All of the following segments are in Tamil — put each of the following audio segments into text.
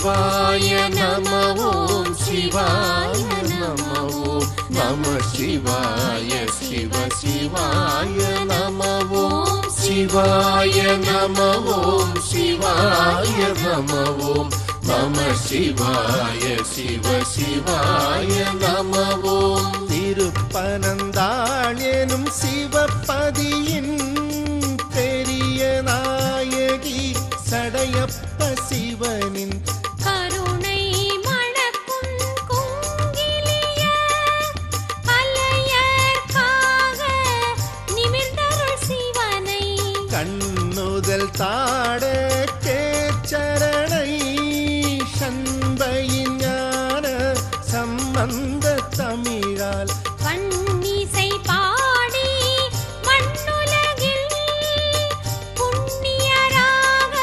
சிவாய நம ஓம் சிவாய நம ஓம் நம சிவாய சிவ சிவாய நம ஓம் சிவாய நம ஓம் சிவாய நம ஓம் நம சிவாய சிவ சிவாய நம ஓம் திருப்பனந்தாள் எனும் சிவபதியின் பெரிய நாயகி சடையப்ப சிவனின் கருணை மணக்கும் குங்கிலிய கலையர்க்காக நிமிர்ந்தருள் சிவனை கண்ணுதல் தாட கேச்சரணை சண்பையின் ஞான சம்பந்த தமிழால் பன்னிசை பாடி மண்ணுலகில் புண்ணியராக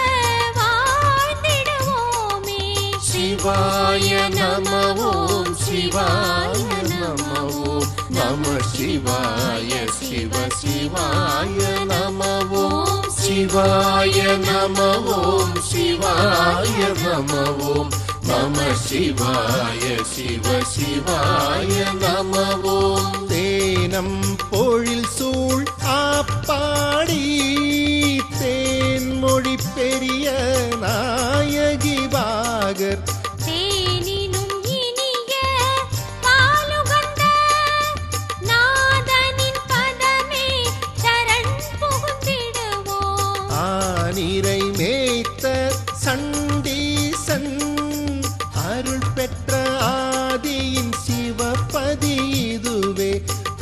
வாழ்ந்திடுவோமே. சிவாய நம ஓம் சிவாய நம ஓம் நம சிவாய சிவ சிவாய நம ஓம் சிவாய நம ஓம் சிவாய நம ஓம் நம சிவாய சிவ சிவாய நம ஓம் தேனம் பொழில் சூழ் ஆப்பாடி தேன்மொழி பெரிய நாயகி பாகர் தேனினும் இனிய பாலுகந்த நாதனின் பதமே சரண் புகுந்திடுவோம். ஆனிரை மேய்த்த சண்டீசன் அருள் பெற்ற ஆதியின் சிவபதி இதுவே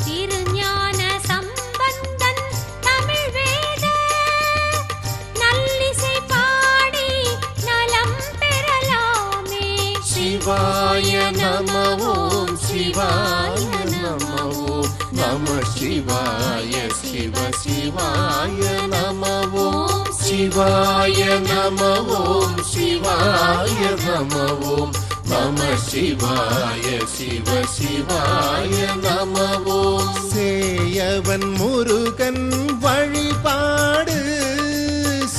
திருஞான சம்பந்தன் தமிழ் வேத நல்லிசை பாடி நலம் பெறலாமே. சிவாய நம ஓம் சிவாய நம ஓம் நம சிவாய சிவ சிவாய நம ஓம் சிவாய நம ஓம் சிவாய நம ஓம் நம சிவாய சிவ சிவாய நம ஓம் சேயவன் முருகன் வழிபாடு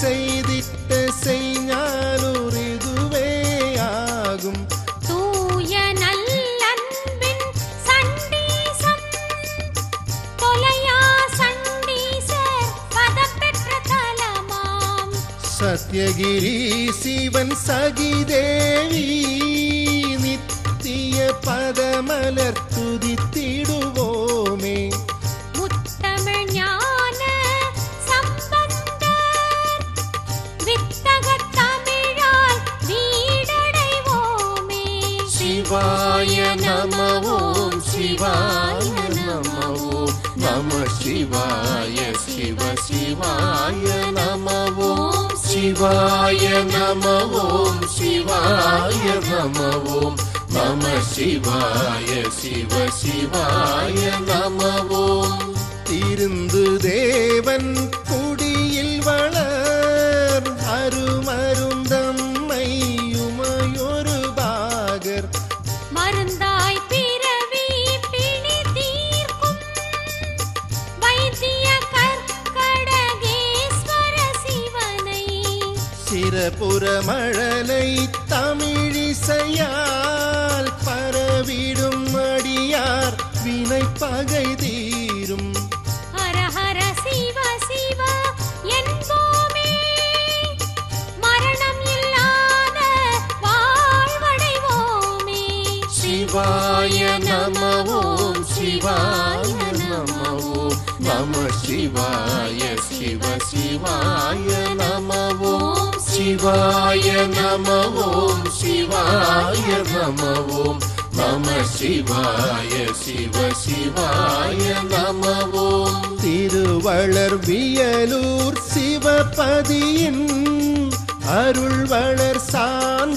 செய்திட்ட செய்ஞானூர் இதுவே ஆகும் தூய நல்லன்பின் சண்டீசம் தொலையா சண்டீசர் பதப்பெற்ற தலமாம். சத்யகிரி சிவன் சகிதேவி நித்திய பதமலர் துதித்திடுவோமே முத்தமிழ் ஞான சம்பந்தர் வித்தகத் தமிழால் வீடடைவோமே. சிவாய நம ஓம் சிவாய நம ஓம் நம சிவாய சிவ சிவாய நம ஓம் சிவாய நம ஓம் சிவாய நம ஓம் நம சிவாய சிவ சிவாய நம ஓம் திருந்து தேவன் குடியில் வளர் அருமருந்தம்மை உமையொரு பாகர் மருந்தாய் பிறவி பிணி தீர்க்கும் வைத்திய கற்கடகேஸ்வர சிவனை சிரபுர மழலை தமிழிசையால் பரவிடும் அடியார் வினை பகை தீரும் ஹர ஹர சிவ சிவ என்போமே மரணம் இல்லாத வாழ்வடைவோமே. சிவாய நம ஓம் சிவாய நம ஓம் நம சிவாய சிவ சிவாய நம ஓம் சிவாய நம ஓம் சிவாய நம ஓம் நம சிவாய சிவ சிவாய நம ஓம் திருவளர் வியலூர் சிவபதியின் அருள் வளர் சான்